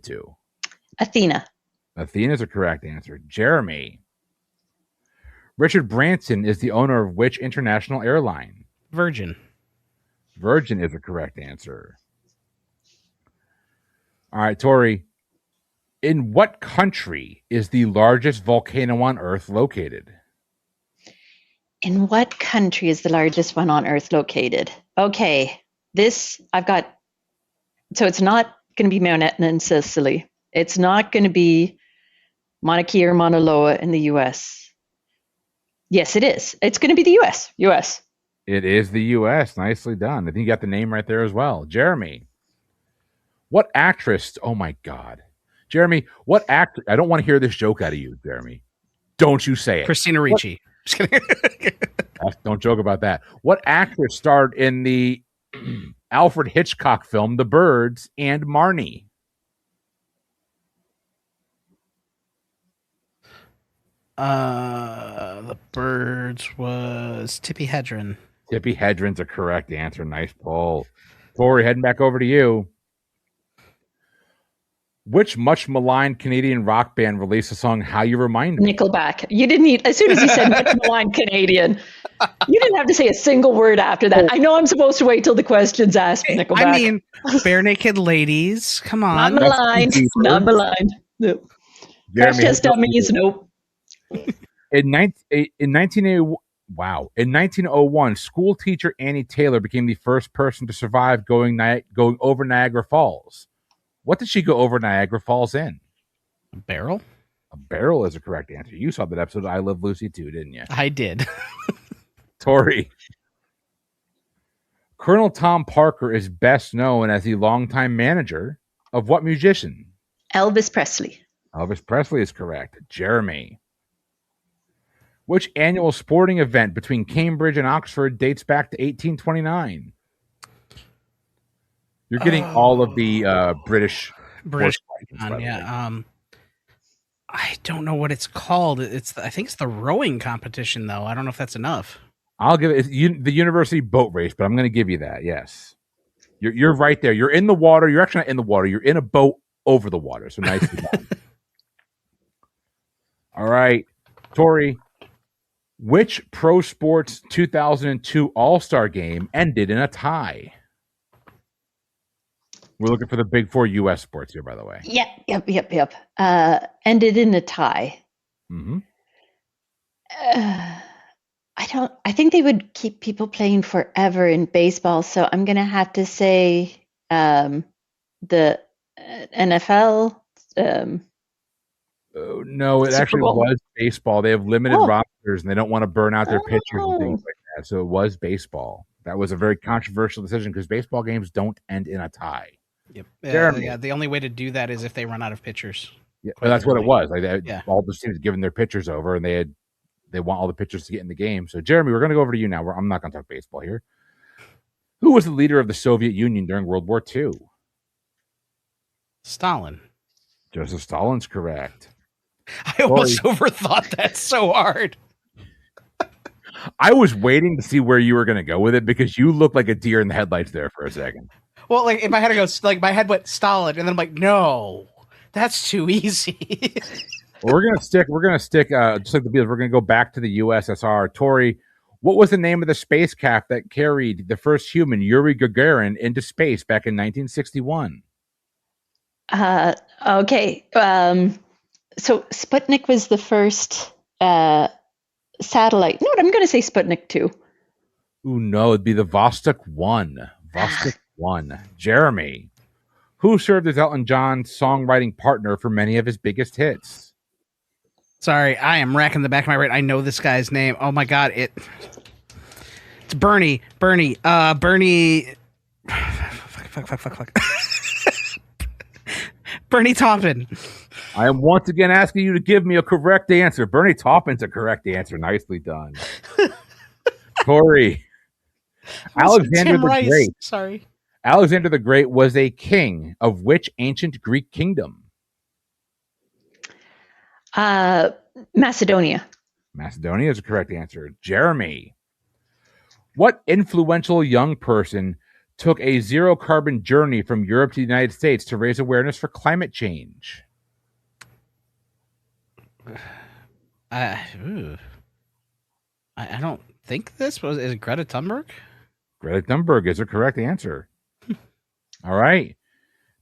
to? Athena. Athena is a correct answer. Jeremy, Richard Branson is the owner of which international airline? Virgin. Virgin is a correct answer. All right, Tori, in what country is the largest volcano on Earth located? In what country is the largest one on Earth located? Okay, so it's not going to be Mount Etna in Sicily. It's not going to be Mauna Kea or Mauna Loa in the U.S. Yes, it is. It's going to be the U.S. U.S. It is the U.S. Nicely done. I think you got the name right there as well. Jeremy, what actress? Oh, my God. Jeremy, what actor? I don't want to hear this joke out of you, Jeremy. Don't you say it. Christina Ricci. Just kidding. Don't joke about that. What actress starred in the Alfred Hitchcock film The Birds and Marnie? The Birds was Tippi Hedren. Tippi Hedren's a correct answer. Nice pull. Tori, heading back over to you. Which much maligned Canadian rock band released the song "How You Remind Me"? Nickelback. You didn't need, as soon as you said much maligned Canadian, you didn't have to say a single word after that. I know I'm supposed to wait till the question's asked. Nickelback. I mean, Bare Naked Ladies. Come on. Not maligned. Not maligned. No. Crash Test Dummies. Nope. In 1901, school teacher Annie Taylor became the first person to survive going over Niagara Falls. What did she go over Niagara Falls in? A barrel? A barrel is a correct answer. You saw that episode of I Love Lucy too, didn't you? I did. Tori. Colonel Tom Parker is best known as the longtime manager of what musician? Elvis Presley. Elvis Presley is correct. Jeremy. Which annual sporting event between Cambridge and Oxford dates back to 1829? You're getting all of the British. Yeah. I don't know what it's called. I think it's the rowing competition, though. I don't know if that's enough. I'll give it the university boat race, but I'm going to give you that. Yes, you're right there. You're in the water. You're actually not in the water. You're in a boat over the water. So nicely done. All right, Tori. Which pro sports 2002 All-Star game ended in a tie? We're looking for the big four U.S. sports here, by the way. Yep. Ended in a tie. Mm-hmm. I think they would keep people playing forever in baseball, so I'm going to have to say the NFL. No, it actually was baseball. They have limited rosters, and they don't want to burn out their pitchers and things like that. So it was baseball. That was a very controversial decision because baseball games don't end in a tie. Yep. Yeah. The only way to do that is if they run out of pitchers. Yeah, that's what it was. All the teams giving their pitchers over, and they want all the pitchers to get in the game. So, Jeremy, we're going to go over to you now. I'm not going to talk baseball here. Who was the leader of the Soviet Union during World War II? Stalin. Joseph Stalin's correct. I almost overthought that so hard. I was waiting to see where you were going to go with it because you looked like a deer in the headlights there for a second. Well, like if I had to go, like my head went Stalin, and then I'm like, no, that's too easy. Well, we're gonna stick just like the Beatles. We're gonna go back to the USSR. Tori, what was the name of the spacecraft that carried the first human, Yuri Gagarin, into space back in 1961? Okay. So Sputnik was the first satellite. No, I'm going to say Sputnik 2. Ooh, no, it'd be the Vostok 1. Vostok 1. Jeremy, who served as Elton John's songwriting partner for many of his biggest hits? Sorry, I am racking the back of my brain. I know this guy's name. Oh my god, it's Bernie. Bernie. Fuck. Bernie Taupin. I am once again asking you to give me a correct answer. Bernie Taupin's a correct answer. Nicely done. Tori. Alexander the Great. Sorry. Alexander the Great was a king of which ancient Greek kingdom? Macedonia. Macedonia is a correct answer. Jeremy. What influential young person took a zero-carbon journey from Europe to the United States to raise awareness for climate change? I don't think this was. Is it Greta Thunberg? Greta Thunberg is a correct answer. All right.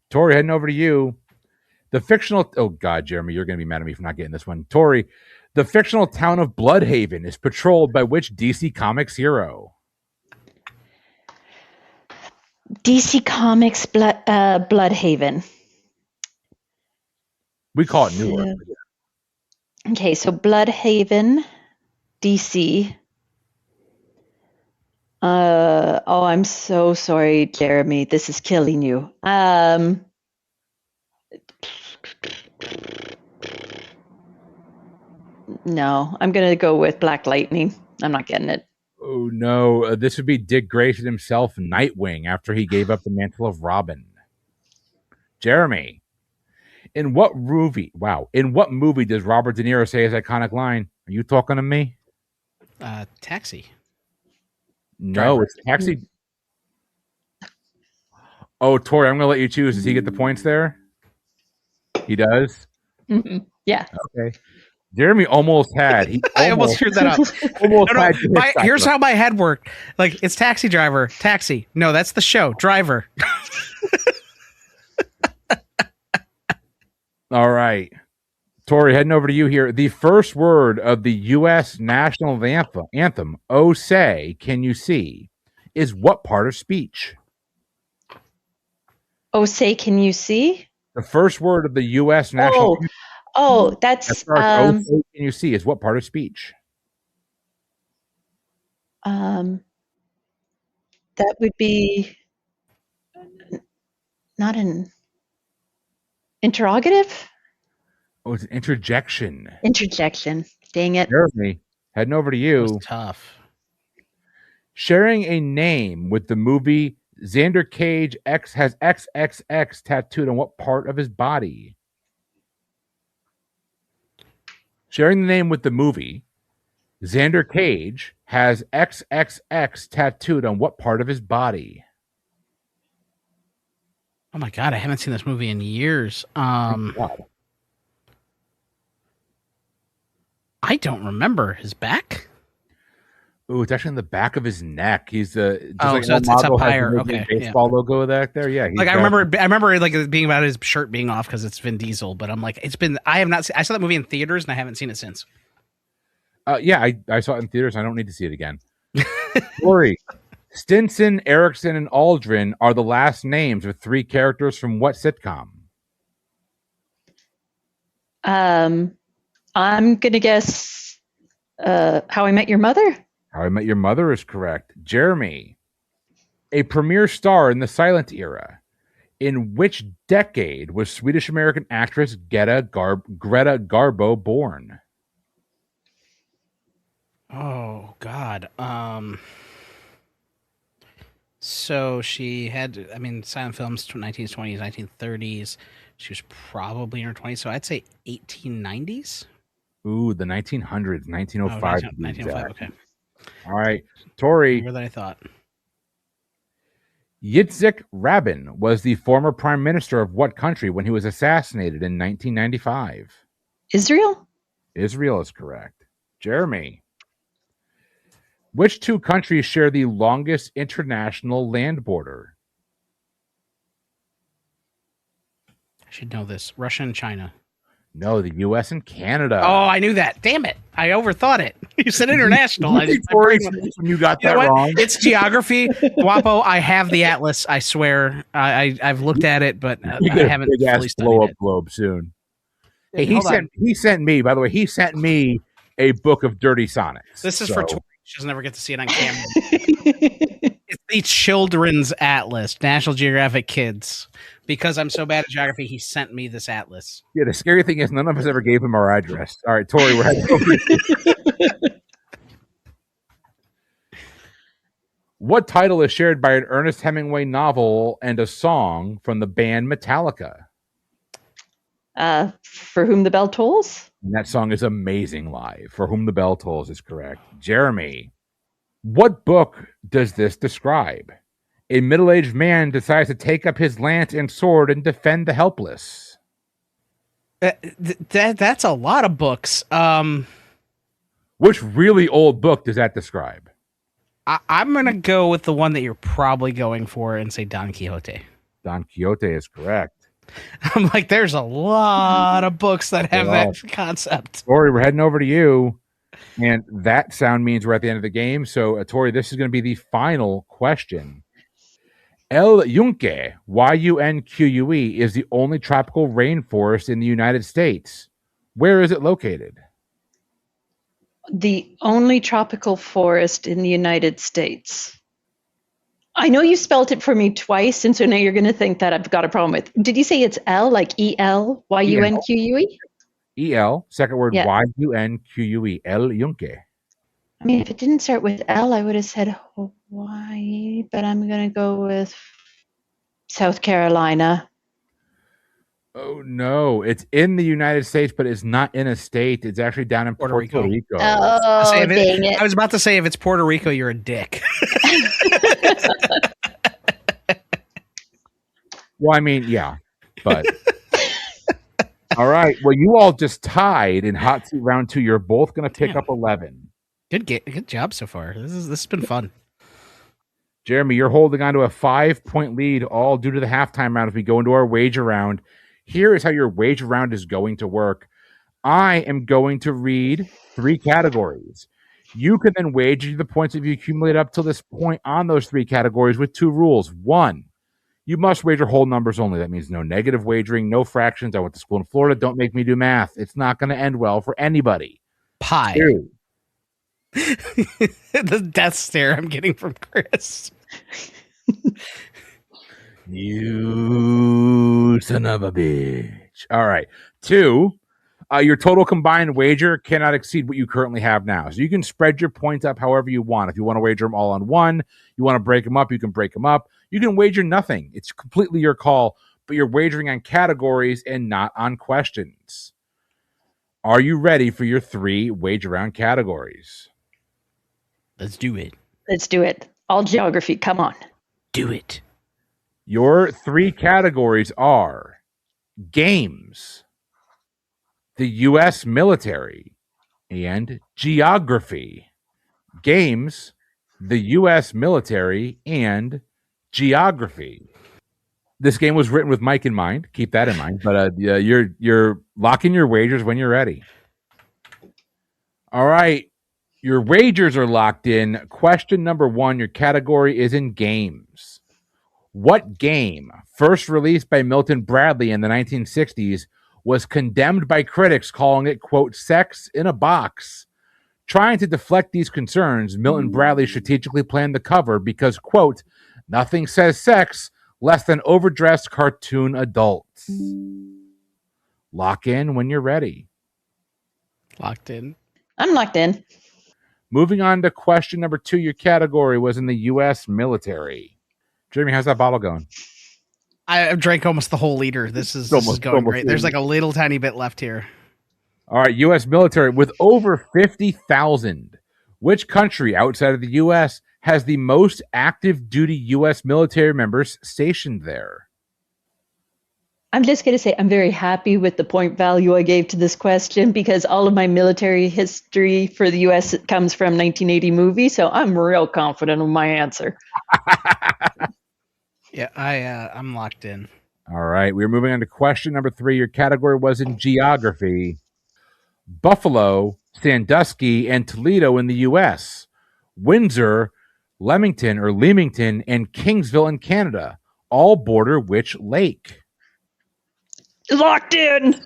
Tori, heading over to you. The fictional... Oh, God, Jeremy, you're going to be mad at me for not getting this one. Tori, the fictional town of Bloodhaven is patrolled by which DC Comics hero? DC Comics Bloodhaven. We call it Newark. Okay, so Bloodhaven, DC. I'm so sorry, Jeremy. This is killing you. No, I'm going to go with Black Lightning. I'm not getting it. Oh no, this would be Dick Grayson himself, Nightwing, after he gave up the mantle of Robin. Jeremy, in what movie? Wow, in what movie does Robert De Niro say his iconic line? Are you talking to me? Taxi. No, Driver. it's Taxi. Oh, Tori, I'm going to let you choose. Does he get the points there? He does. Yeah. Okay. Jeremy almost had. I almost screwed that up. Almost No, had. here's how my head worked. Like, it's Taxi Driver. Taxi. No, that's the show. Driver. All right. Tori, heading over to you here. The first word of the U.S. national anthem, "Oh Say, Can You See," is what part of speech? Oh, say, can you see? The first word of the U.S. national anthem. Oh, that's "Oh Say, Can You See" is what part of speech? that would be not an interrogative? Oh, it's an interjection. Interjection. Dang it. Jeremy, heading over to That you. was tough. Sharing a name with the movie Xander Cage X has XXX tattooed on what part of his body? Sharing the name with the movie Xander Cage has XXX tattooed on what part of his body? Oh my God, I haven't seen this movie in years. Wow. I don't remember. His back? Ooh, it's actually on the back of his neck. He's just Oh, so it's up higher. Okay, baseball logo back there. Yeah, Like I remember like it being about his shirt being off because it's Vin Diesel. But I'm like, I have not. I saw that movie in theaters and I haven't seen it since. Yeah, I saw it in theaters. I don't need to see it again. Tori, Stinson, Erickson, and Aldrin are the last names of three characters from what sitcom? I'm gonna guess How I Met Your Mother. How I Met Your Mother is correct. Jeremy, a premier star in the silent era. In which decade was Swedish-American actress Greta Garbo born? Oh God. So she had, I mean, silent films, 1920s, 1930s. She was probably in her 20s. So I'd say 1890s. Ooh, the 1900s, 1905. 1905. Okay. All right, Tori. More than I thought. Yitzhak Rabin was the former prime minister of what country when he was assassinated in 1995? Israel? Israel is correct. Jeremy. Which two countries share the longest international land border? I should know this. Russia and China. No, the U.S. and Canada. Oh, I knew that. Damn it. I overthought it. You said international. When you got that wrong. It's geography. Wapo, I have the atlas. I swear. I've looked at it, but I haven't fully studied blow up it. globe soon. Hey, he sent me, by the way, he sent me a book of dirty sonnets. This is for Tori. She doesn't ever get to see it on camera. It's the Children's Atlas, National Geographic Kids. Because I'm so bad at geography, he sent me this atlas. Yeah, the scary thing is none of us ever gave him our address. All right, Tori, we're heading over. What title is shared by an Ernest Hemingway novel and a song from the band Metallica? For Whom the Bell Tolls? And that song is amazing live. For Whom the Bell Tolls is correct. Jeremy, what book does this describe? A middle-aged man decides to take up his lance and sword and defend the helpless. That's a lot of books. Which really old book does that describe? I'm going to go with the one that you're probably going for and say Don Quixote. Don Quixote is correct. I'm like, there's a lot of books that have that concept. Tori, we're heading over to you. And that sound means we're at the end of the game. So, Tori, this is going to be the final question. El Yunque, Yunque, is the only tropical rainforest in the United States. Where is it located? The only tropical forest in the United States. I know you spelled it for me twice, and so now you're going to think that I've got a problem with. Did you say it's L, like ELYUNQUE? E-L. Second word, Yeah. Y-U-N-Q-U-E. El Yunque. I mean, if it didn't start with L, I would have said Hawaii, but I'm going to go with South Carolina. Oh, no. It's in the United States, but it's not in a state. It's actually down in Puerto Rico. Oh, dang it. I was about to say, if it's Puerto Rico, you're a dick. Well, I mean, yeah, but all right. Well, you all just tied in hot seat round 2. You're both going to pick up 11. Good job so far. This has been fun. Jeremy, you're holding on to a 5-point lead, all due to the halftime round. As we go into our wager round, here is how your wager round is going to work. I am going to read 3 categories. You can then wager the points that you accumulate up till this point on those 3 categories with 2 rules. 1, you must wager whole numbers only. That means no negative wagering, no fractions. I went to school in Florida. Don't make me do math. It's not going to end well for anybody. Pie. 2, the death stare I'm getting from Chris. You son of a bitch. All right. 2, your total combined wager cannot exceed what you currently have now. So you can spread your points up however you want. If you want to wager them all on one, you want to break them up, you can break them up. You can wager nothing. It's completely your call, but you're wagering on categories and not on questions. Are you ready for your 3 wager round categories? Let's do it. Let's do it. All geography. Come on. Do it. Your 3 categories are games, the U.S. military, and geography. Games, the U.S. military, and geography. This game was written with Mike in mind. Keep that in mind. But you're locking your wagers when you're ready. All right. Your wagers are locked in. Question number 1, your category is in games. What game, first released by Milton Bradley in the 1960s, was condemned by critics, calling it, quote, sex in a box? Trying to deflect these concerns, Milton Bradley strategically planned the cover because, quote, nothing says sex less than overdressed cartoon adults. Lock in when you're ready. Locked in. I'm locked in. Moving on to question number 2, your category was in the U.S. military. Jeremy, how's that bottle going? I drank almost the whole liter. This is going great. There's like a little tiny bit left here. All right, U.S. military with over 50,000. Which country outside of the U.S. has the most active duty U.S. military members stationed there? I'm just going to say I'm very happy with the point value I gave to this question because all of my military history for the U.S. comes from 1980 movies, so I'm real confident of my answer. Yeah, I'm locked in. All right, we're moving on to question number 3. Your category was in geography. Buffalo, Sandusky, and Toledo in the U.S. Windsor, Leamington, and Kingsville in Canada all border which lake? Locked in.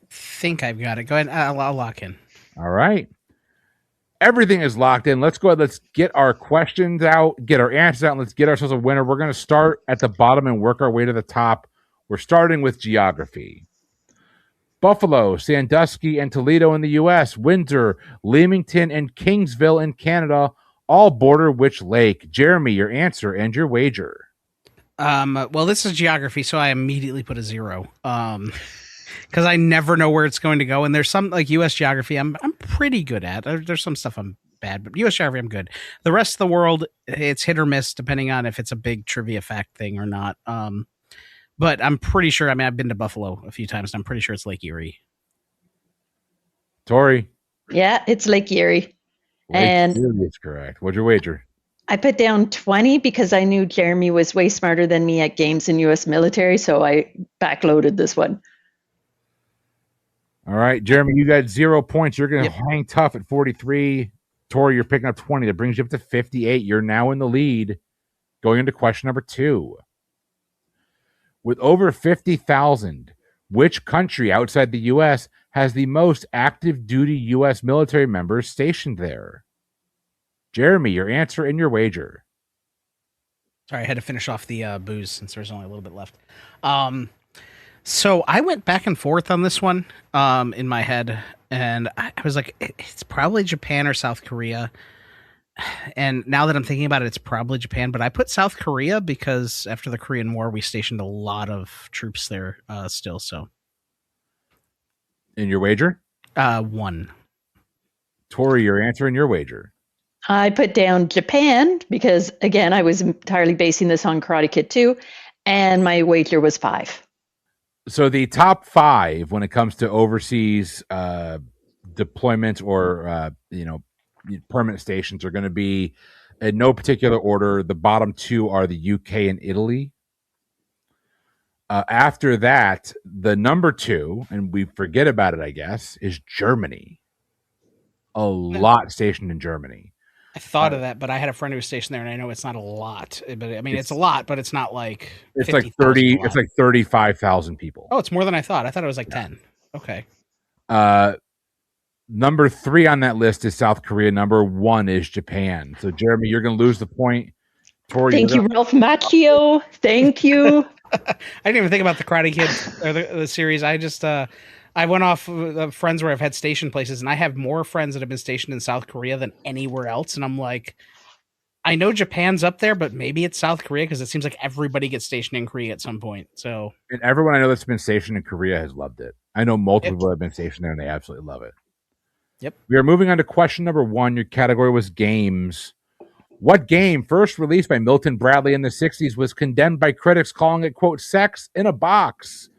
Think I've got it. Go ahead. I'll lock in. All right. Everything is locked in. Let's go ahead. Let's get our questions out, get our answers out, and let's get ourselves a winner. We're going to start at the bottom and work our way to the top. We're starting with geography. Buffalo, Sandusky, and Toledo in the U.S. Windsor, Leamington, and Kingsville in Canada all border which lake? Jeremy, your answer and your wager. Well, this is geography, so I immediately put a 0. Because I never know where it's going to go. And there's some like U.S. geography I'm pretty good at. There's some stuff I'm bad, but U.S. geography I'm good. The rest of the world, it's hit or miss depending on if it's a big trivia fact thing or not. But I'm pretty sure. I mean, I've been to Buffalo a few times, and I'm pretty sure it's Lake Erie. Tori. Yeah, it's Lake Erie. Lake Erie is correct. What'd you wager? I put down 20 because I knew Jeremy was way smarter than me at games in U.S. military, so I backloaded this one. All right, Jeremy, you got 0 points. You're going to hang tough at 43. Tori, you're picking up 20. That brings you up to 58. You're now in the lead. Going into question number 2. With over 50,000, which country outside the U.S. has the most active duty U.S. military members stationed there? Jeremy, your answer and your wager. Sorry, I had to finish off the booze since there's only a little bit left. So I went back and forth on this one in my head, and I was like, it's probably Japan or South Korea. And now that I'm thinking about it, it's probably Japan. But I put South Korea because after the Korean War, we stationed a lot of troops there still. So, In your wager? one. Tori, your answer and your wager. I put down Japan because, again, I was entirely basing this on Karate Kid 2, and my wager was 5. So the top 5 when it comes to overseas deployments or permanent stations are going to be in no particular order. The bottom 2 are the UK and Italy. After that, the number 2, and we forget about it, I guess, is Germany. A lot stationed in Germany. I thought of that, but I had a friend who was stationed there, and I know it's not a lot. But I mean, it's a lot, but it's not like it's like 30. It's like 35,000 people. Oh, it's more than I thought. I thought it was like 10. Okay. Number 3 on that list is South Korea. Number 1 is Japan. So, Jeremy, you're going to lose the point. Tori, thank you, Ralph Macchio. Thank you. I didn't even think about the Karate Kid or the series. I just I went off friends where I've had station places, and I have more friends that have been stationed in South Korea than anywhere else. And I'm like, I know Japan's up there, but maybe it's South Korea because it seems like everybody gets stationed in Korea at some point. So, and everyone I know that's been stationed in Korea has loved it. I know multiple people have been stationed there, and they absolutely love it. Yep. We are moving on to question number 1. Your category was games. What game, first released by Milton Bradley in the 60s, was condemned by critics, calling it, quote, sex in a box?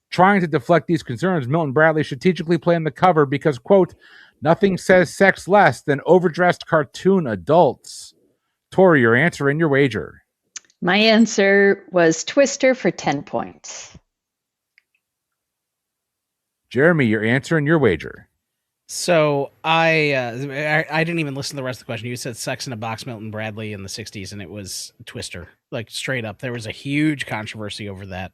Trying to deflect these concerns, Milton Bradley strategically planned the cover because, quote, nothing says sex less than overdressed cartoon adults. Tori, your answer and your wager. My answer was Twister for 10 points. Jeremy, your answer and your wager. So I didn't even listen to the rest of the question. You said sex in a box, Milton Bradley in the 60s, and it was Twister. Like straight up. There was a huge controversy over that.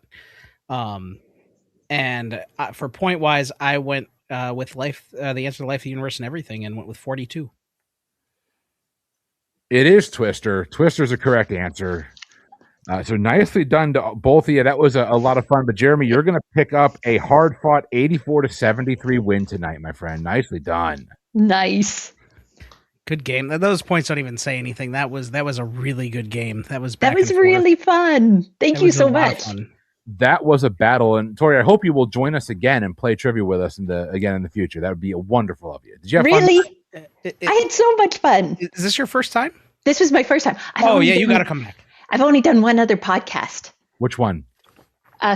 And for point wise, I went with life, the answer to life, the universe, and everything, and went with 42. It is Twister. Twister's a correct answer. So nicely done to both of you. That was a lot of fun. But Jeremy, you're going to pick up a hard-fought 84-73 win tonight, my friend. Nicely done. Nice. Good game. Those points don't even say anything. That was a really good game. That was really fun. Thank you so much. That was a battle, and Tori, I hope you will join us again and play trivia with us in the future. That would be wonderful of you. Did you have fun? I had so much fun. Is this your first time? This was my first time. You got to come back. I've only done one other podcast. Which one?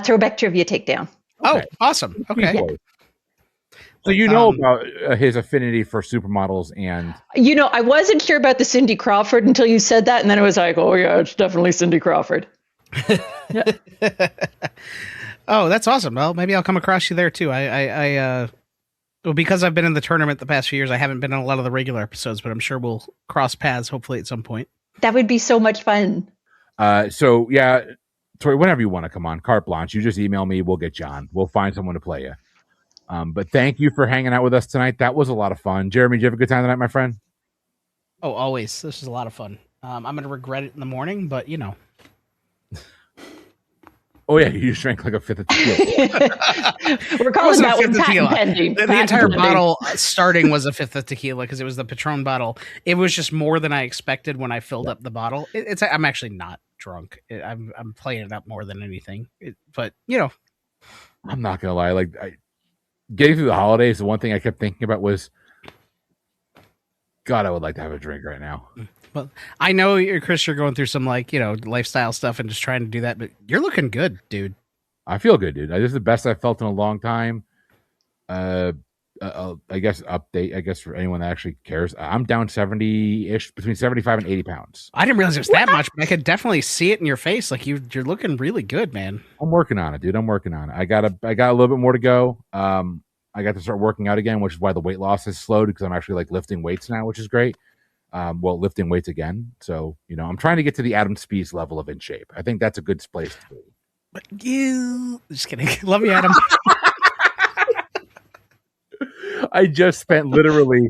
Throwback Trivia Takedown. Okay. Oh, awesome. Okay. Yeah. So you know about his affinity for supermodels and... I wasn't sure about the Cindy Crawford until you said that, and then I was like, oh yeah, it's definitely Cindy Crawford. Yeah. Oh, that's awesome. Well, maybe I'll come across you there too. Because I've been in the tournament the past few years, I haven't been in a lot of the regular episodes, but I'm sure we'll cross paths hopefully at some point. That would be so much fun. So yeah, Tori, whenever you want to come on, carte blanche, you just email me. We'll get you on. We'll find someone to play you. But thank you for hanging out with us tonight. That was a lot of fun. Jeremy, did you have a good time tonight, my friend? Oh, always. This is a lot of fun. I'm going to regret it in the morning, but Oh yeah, you just drank like a fifth of tequila. We're calling that one patent pending. The entire bottle starting was a fifth of tequila because it was the Patron bottle. It was just more than I expected when I filled up the bottle. I'm actually not drunk. I'm playing it up more than anything. But I'm not gonna lie. Getting through the holidays, the one thing I kept thinking about was, God, I would like to have a drink right now. Well, I know Chris, you're going through some lifestyle stuff and just trying to do that, but you're looking good, dude. I feel good, dude. This is the best I've felt in a long time. I guess update, for anyone that actually cares. I'm down 70-ish, between 75 and 80 pounds. I didn't realize it was that much, but I could definitely see it in your face. Like you're looking really good, man. I'm working on it, dude. I'm working on it. I got a little bit more to go. I got to start working out again, which is why the weight loss has slowed because I'm actually lifting weights now, which is great. Lifting weights again. So, I'm trying to get to the Adam Spies level of in shape. I think that's a good place to be. But you just kidding. Love you, Adam. I just spent literally,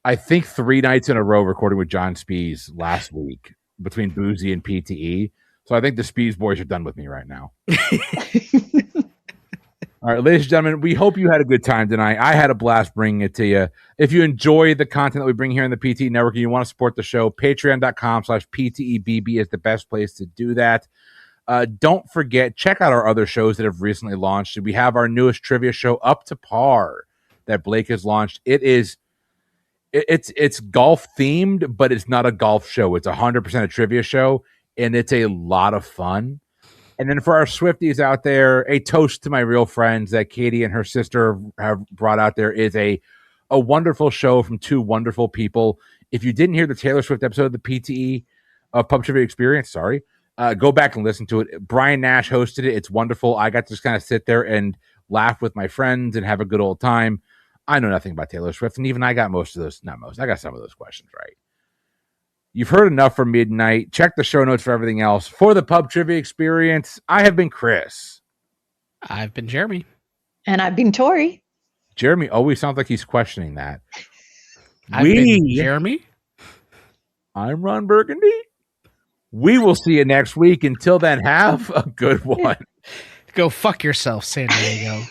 I think 3 nights in a row recording with John Spies last week between Boozy and PTE. So I think the Spies boys are done with me right now. All right, ladies and gentlemen, we hope you had a good time tonight. I had a blast bringing it to you. If you enjoy the content that we bring here in the PTE Network and you want to support the show, patreon.com/PTEBB is the best place to do that. Don't forget, check out our other shows that have recently launched. We have our newest trivia show, Up to Par, that Blake has launched. It's golf themed, but it's not a golf show. It's 100% a trivia show, and it's a lot of fun. And then for our Swifties out there, a toast to my real friends that Katie and her sister have brought out there is a wonderful show from two wonderful people. If you didn't hear the Taylor Swift episode of the PTE Pub Trivia Experience, go back and listen to it. Brian Nash hosted it. It's wonderful. I got to just kind of sit there and laugh with my friends and have a good old time. I know nothing about Taylor Swift, and even I got most of those. Not most. I got some of those questions right. You've heard enough from midnight. Check the show notes for everything else. For the Pub Trivia Experience, I have been Chris. I've been Jeremy. And I've been Tori. Jeremy always sounds like he's questioning that. I've been Jeremy. I'm Ron Burgundy. We will see you next week. Until then, have a good one. Go fuck yourself, San Diego.